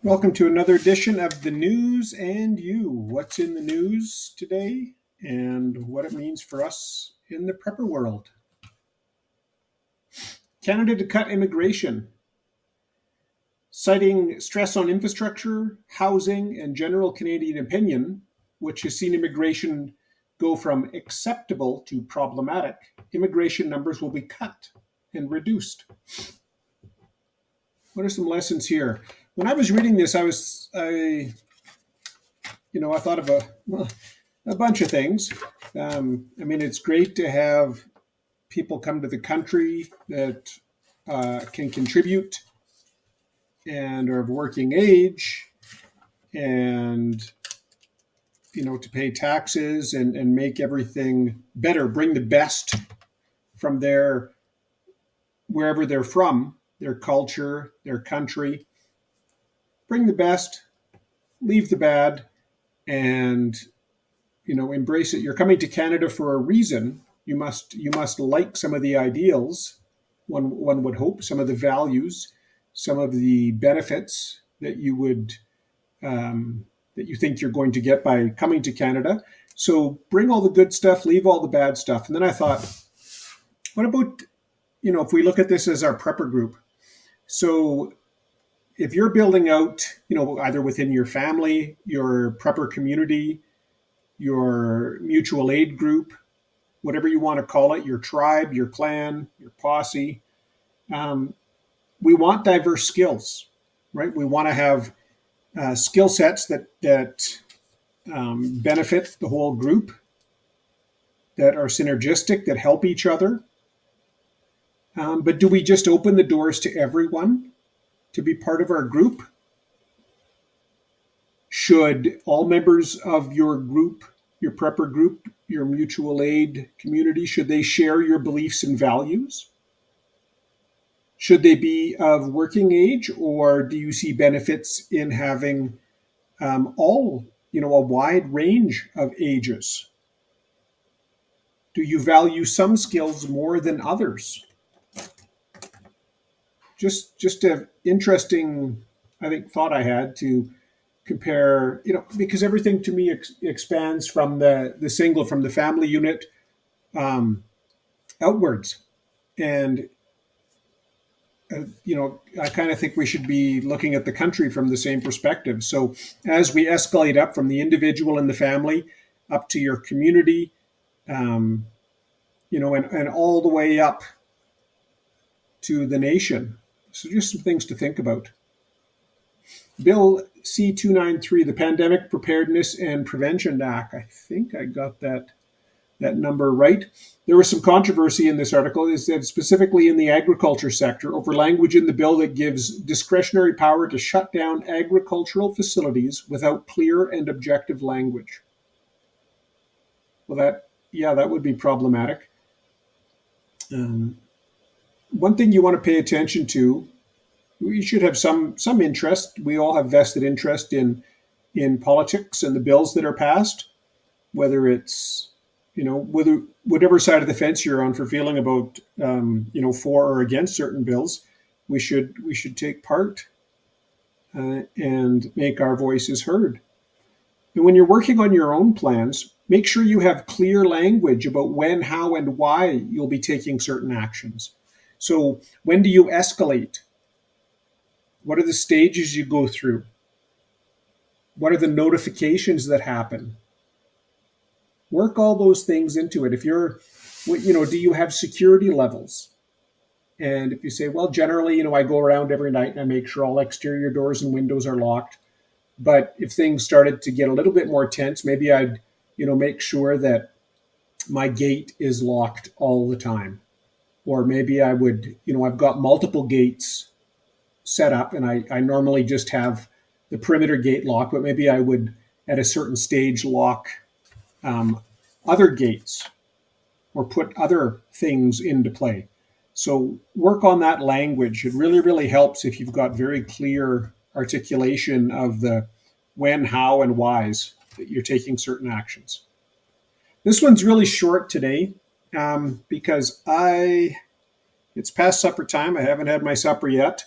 Welcome to another edition of the News and You. What's in the news today and what it means for us in the prepper world. Canada to cut immigration, citing stress on infrastructure, housing, and general Canadian opinion, which has seen immigration go from acceptable to problematic. Immigration numbers will be cut and reduced. What are some lessons here? When I was reading this, I thought of a bunch of things. It's great to have people come to the country that can contribute and are of working age and, to pay taxes and make everything better, bring the best from wherever they're from, their culture, their country, bring the best, leave the bad, and embrace it. You're coming to Canada for a reason. You must like some of the ideals, one would hope, some of the values, some of the benefits that you think you're going to get by coming to Canada. So bring all the good stuff, leave all the bad stuff. And then I thought, what about if we look at this as our prepper group? So if you're building out, either within your family, your prepper community, your mutual aid group, whatever you want to call it, your tribe, your clan, your posse. We want diverse skills, right? We want to have skill sets that benefit the whole group, that are synergistic, that help each other. But do we just open the doors to everyone to be part of our group? Should all members of your group, your prepper group, your mutual aid community, should they share your beliefs and values? Should they be of working age, or do you see benefits in having a wide range of ages? Do you value some skills more than others? Just an interesting, I think, thought I had to compare, because everything to me expands from the single, from the family unit outwards. And, I kind of think we should be looking at the country from the same perspective. So as we escalate up from the individual and the family up to your community, and all the way up to the nation. So just some things to think about. Bill C-293, the Pandemic Preparedness and Prevention Act. I think I got that number right. There was some controversy in this article. It said specifically in the agriculture sector over language in the bill that gives discretionary power to shut down agricultural facilities without clear and objective language. Well, that would be problematic. One thing you want to pay attention to, you should have some interest. We all have vested interest in politics and the bills that are passed, whether it's, whatever side of the fence you're on for feeling about, for or against certain bills. We should take part and make our voices heard. And when you're working on your own plans, make sure you have clear language about when, how, and why you'll be taking certain actions. So when do you escalate? What are the stages you go through? What are the notifications that happen? Work all those things into it. If you're, do you have security levels? And if you say, well, generally, I go around every night and I make sure all exterior doors and windows are locked. But if things started to get a little bit more tense, maybe I'd, make sure that my gate is locked all the time. Or maybe I would, I've got multiple gates set up and I normally just have the perimeter gate locked, but maybe I would at a certain stage lock other gates or put other things into play. So work on that language. It really, really helps if you've got very clear articulation of the when, how, and whys that you're taking certain actions. This one's really short today because it's past supper time. I haven't had my supper yet.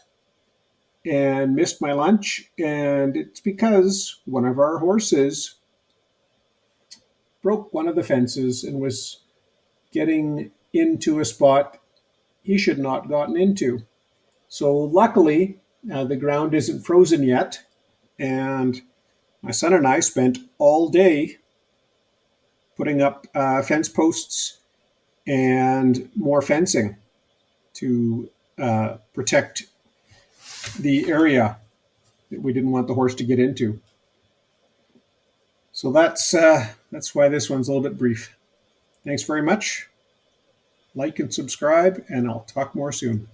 and missed my lunch. And it's because one of our horses broke one of the fences and was getting into a spot he should not have gotten into. So luckily, the ground isn't frozen yet, and my son and I spent all day putting up fence posts and more fencing to protect the area that we didn't want the horse to get into. So that's why this one's a little bit brief. Thanks very much. Like and subscribe, and I'll talk more soon.